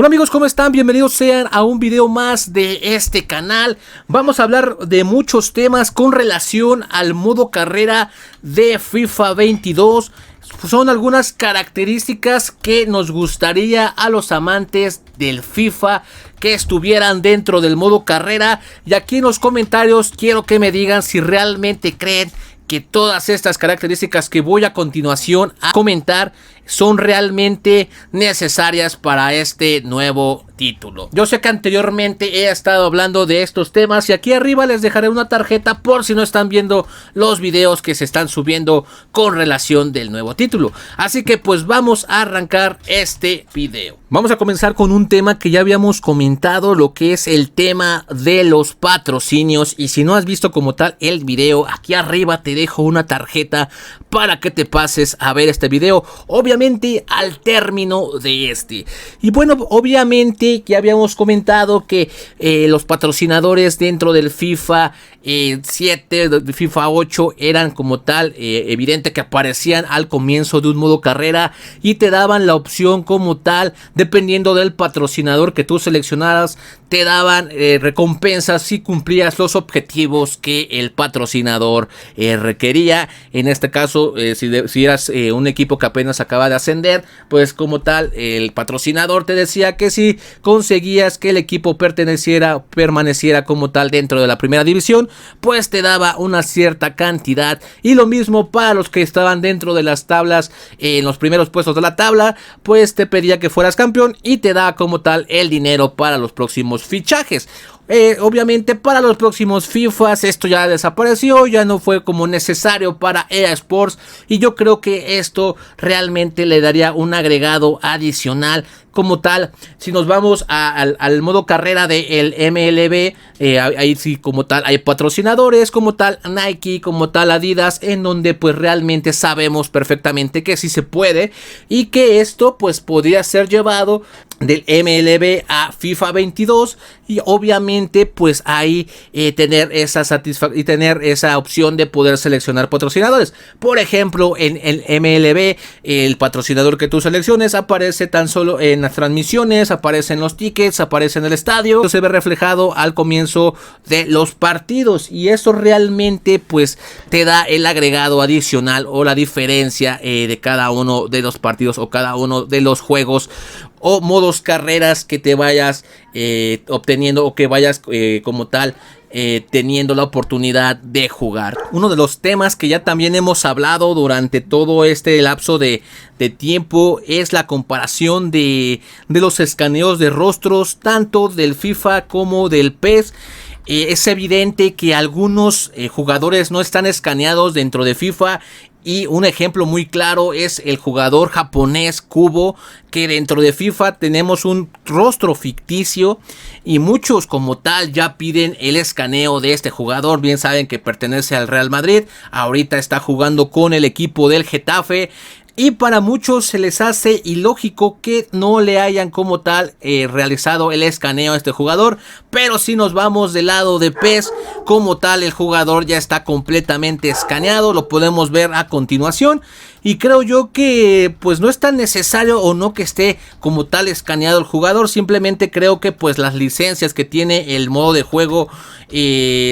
Hola amigos, ¿cómo están? Bienvenidos sean a un video más de este canal. Vamos a hablar de muchos temas con relación al modo carrera de FIFA 22. Son algunas características que nos gustaría a los amantes del FIFA que estuvieran dentro del modo carrera. Y aquí en los comentarios quiero que me digan si realmente creen que todas estas características que voy a continuación a comentar son realmente necesarias para este nuevo título. Yo sé que anteriormente he estado hablando de estos temas y aquí arriba les dejaré una tarjeta por si no están viendo los videos que se están subiendo con relación del nuevo título. Así que pues vamos a arrancar este video. Vamos a comenzar con un tema que ya habíamos comentado, lo que es el tema de los patrocinios. Y si no has visto como tal el video, aquí arriba te dejo una tarjeta para que te pases a ver este video, obviamente al término de este. Y bueno, obviamente ya habíamos comentado que los patrocinadores dentro del FIFA 7, de FIFA 8 eran como tal evidente que aparecían al comienzo de un modo carrera y te daban la opción como tal, dependiendo del patrocinador que tú seleccionaras, te daban recompensas si cumplías los objetivos que el patrocinador requería. En este caso, si eras un equipo que apenas acaba de ascender, pues como tal el patrocinador te decía que si conseguías que el equipo permaneciera como tal dentro de la primera división, pues te daba una cierta cantidad. Y lo mismo para los que estaban dentro de las tablas, en los primeros puestos de la tabla, pues te pedía que fueras campeón y te da como tal el dinero para los próximos fichajes. Obviamente para los próximos FIFAs esto ya desapareció, ya no fue como necesario para EA Sports, y yo creo que esto realmente le daría un agregado adicional como tal. Si nos vamos al modo carrera del MLB, ahí sí como tal hay patrocinadores como tal Nike, como tal Adidas, en donde pues realmente sabemos perfectamente que sí se puede y que esto pues podría ser llevado del MLB a FIFA 22 y obviamente pues ahí tener esa opción de poder seleccionar patrocinadores. Por ejemplo, en el MLB el patrocinador que tú selecciones aparece tan solo en las transmisiones, aparece en los tickets, aparece en el estadio, se ve reflejado al comienzo de los partidos, y eso realmente pues te da el agregado adicional o la diferencia de cada uno de los partidos o cada uno de los juegos o modos carreras que te vayas obteniendo o que vayas como tal teniendo la oportunidad de jugar. Uno de los temas que ya también hemos hablado durante todo este lapso de tiempo es la comparación de los escaneos de rostros tanto del FIFA como del PES. Es evidente que algunos jugadores no están escaneados dentro de FIFA. Y un ejemplo muy claro es el jugador japonés Kubo, que dentro de FIFA tenemos un rostro ficticio y muchos como tal ya piden el escaneo de este jugador. Bien saben que pertenece al Real Madrid, ahorita está jugando con el equipo del Getafe. Y para muchos se les hace ilógico que no le hayan como tal realizado el escaneo a este jugador. Pero si nos vamos del lado de PES, como tal el jugador ya está completamente escaneado. Lo podemos ver a continuación. Y creo yo que pues no es tan necesario o no que esté como tal escaneado el jugador. Simplemente creo que pues las licencias que tiene el modo de juego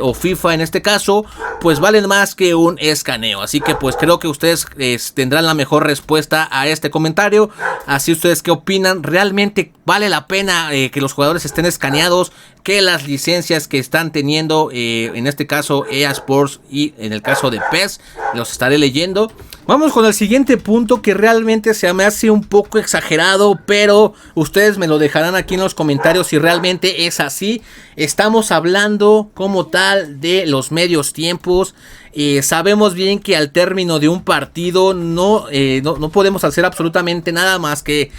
o FIFA en este caso pues valen más que un escaneo. Así que pues creo que ustedes tendrán la mejor respuesta a este comentario. Así ustedes qué opinan, ¿realmente vale la pena que los jugadores estén escaneados, que las licencias que están teniendo en este caso EA Sports y en el caso de PES? Los estaré leyendo. Vamos con el siguiente punto que realmente se me hace un poco exagerado, pero ustedes me lo dejarán aquí en los comentarios si realmente es así. Estamos hablando como tal de los medios tiempos. Sabemos bien que al término de un partido no podemos hacer absolutamente nada más que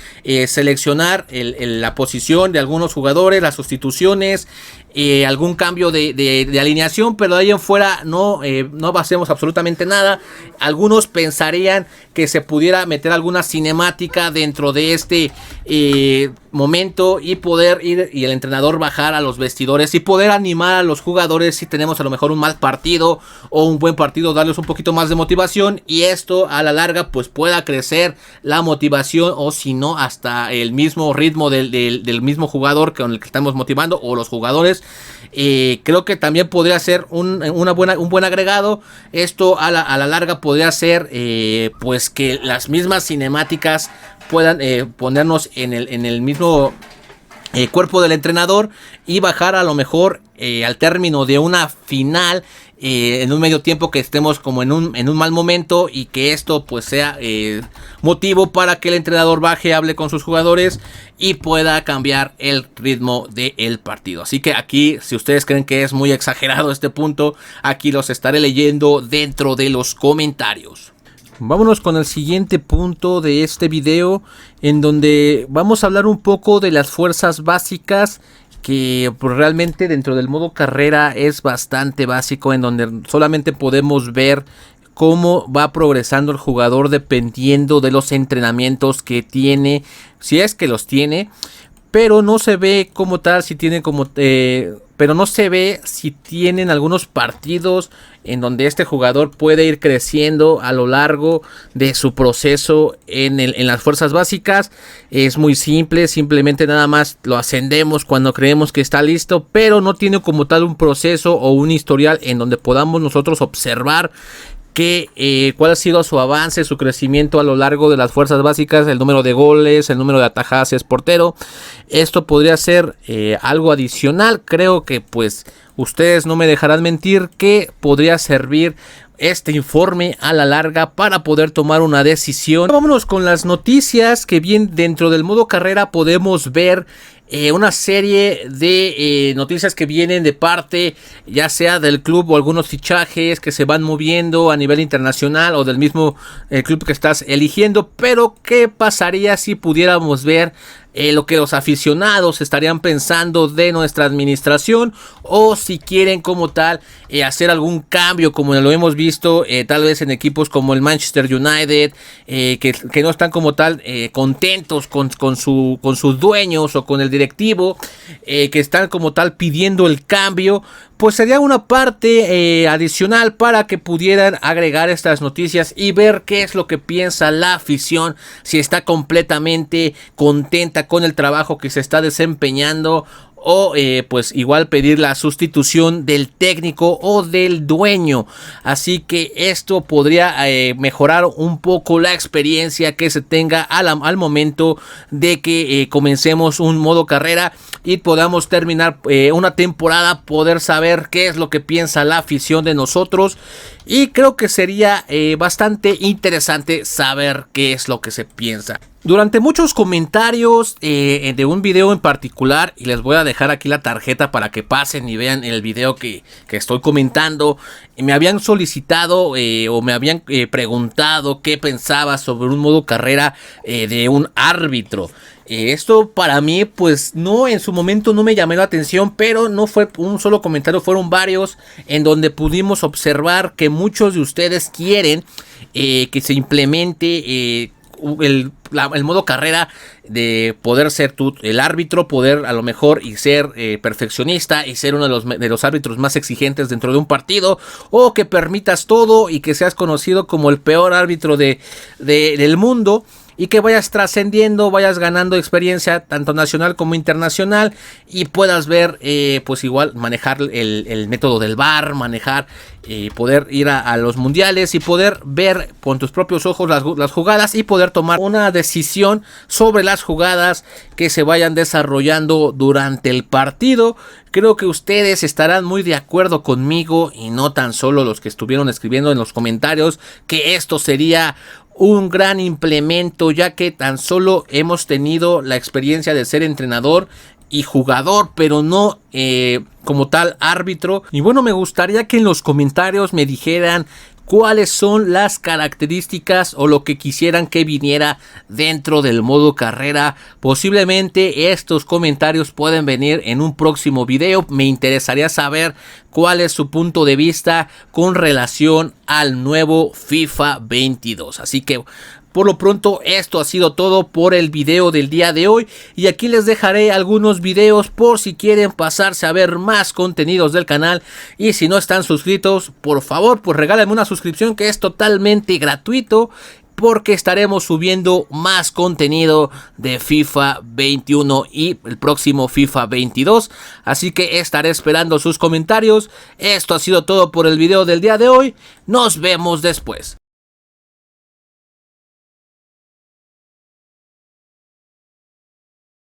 seleccionar la posición de algunos jugadores, las sustituciones, algún cambio de alineación, pero de ahí en fuera no hacemos absolutamente nada. Algunos pensarían que se pudiera meter alguna cinemática dentro de este momento y poder ir y el entrenador bajar a los vestidores y poder animar a los jugadores si tenemos a lo mejor un mal partido o un buen partido darles un poquito más de motivación, y esto a la larga pues pueda crecer la motivación, o si no hasta el mismo ritmo del mismo jugador con el que estamos motivando, o los jugadores. Creo que también podría ser un buen agregado. Esto a la larga podría ser pues que las mismas cinemáticas puedan ponernos en el mismo cuerpo del entrenador, y bajar a lo mejor al término de una final, en un medio tiempo que estemos como en un mal momento, y que esto pues sea motivo para que el entrenador baje, hable con sus jugadores y pueda cambiar el ritmo del partido. Así que aquí, si ustedes creen que es muy exagerado este punto, aquí los estaré leyendo dentro de los comentarios. Vámonos con el siguiente punto de este video, en donde vamos a hablar un poco de las fuerzas básicas, que pues, realmente dentro del modo carrera es bastante básico, en donde solamente podemos ver cómo va progresando el jugador dependiendo de los entrenamientos que tiene, si es que los tiene, pero no se ve como tal si tiene pero no se ve si tienen algunos partidos en donde este jugador puede ir creciendo a lo largo de su proceso en las fuerzas básicas. Es muy simple, simplemente nada más lo ascendemos cuando creemos que está listo, pero no tiene como tal un proceso o un historial en donde podamos nosotros observar cuál ha sido su avance, su crecimiento a lo largo de las fuerzas básicas, el número de goles, el número de atajadas si es portero. Esto podría ser algo adicional. Creo que pues ustedes no me dejarán mentir que podría servir este informe a la larga para poder tomar una decisión. Vámonos con las noticias que bien dentro del modo carrera podemos ver. Una serie de noticias que vienen de parte ya sea del club, o algunos fichajes que se van moviendo a nivel internacional, o del mismo club que estás eligiendo. Pero ¿qué pasaría si pudiéramos ver lo que los aficionados estarían pensando de nuestra administración, o si quieren como tal hacer algún cambio, como lo hemos visto tal vez en equipos como el Manchester United, que no están como tal contentos con sus dueños o con el directivo, que están como tal pidiendo el cambio? Pues sería una parte adicional para que pudieran agregar estas noticias y ver qué es lo que piensa la afición, si está completamente contenta con el trabajo que se está desempeñando, o pues igual pedir la sustitución del técnico o del dueño. Así que esto podría mejorar un poco la experiencia que se tenga al momento de que comencemos un modo carrera y podamos terminar una temporada, poder saber qué es lo que piensa la afición de nosotros. Y creo que sería bastante interesante saber qué es lo que se piensa. Durante muchos comentarios de un video en particular, y les voy a dejar aquí la tarjeta para que pasen y vean el video que estoy comentando, me habían solicitado o me habían preguntado qué pensaba sobre un modo carrera de un árbitro. Esto para mí pues no, en su momento no me llamó la atención, pero no fue un solo comentario, fueron varios en donde pudimos observar que muchos de ustedes quieren que se implemente el modo carrera, de poder ser tú el árbitro, poder a lo mejor y ser perfeccionista y ser uno de los árbitros más exigentes dentro de un partido, o que permitas todo y que seas conocido como el peor árbitro del mundo, y que vayas trascendiendo, vayas ganando experiencia tanto nacional como internacional, y puedas ver pues igual manejar el método del VAR, manejar poder ir a los mundiales y poder ver con tus propios ojos las jugadas, y poder tomar una decisión sobre las jugadas que se vayan desarrollando durante el partido. Creo que ustedes estarán muy de acuerdo conmigo, y no tan solo los que estuvieron escribiendo en los comentarios, que esto sería un gran implemento, ya que tan solo hemos tenido la experiencia de ser entrenador y jugador, pero no como tal árbitro. Y bueno, me gustaría que en los comentarios me dijeran cuáles son las características o lo que quisieran que viniera dentro del modo carrera. Posiblemente estos comentarios pueden venir en un próximo video. Me interesaría saber cuál es su punto de vista con relación al nuevo FIFA 22. Así que Por lo pronto esto ha sido todo por el video del día de hoy, y aquí les dejaré algunos videos por si quieren pasarse a ver más contenidos del canal. Y si no están suscritos, por favor pues regálenme una suscripción, que es totalmente gratuito, porque estaremos subiendo más contenido de FIFA 21 y el próximo FIFA 22. Así que estaré esperando sus comentarios. Esto ha sido todo por el video del día de hoy. Nos vemos después.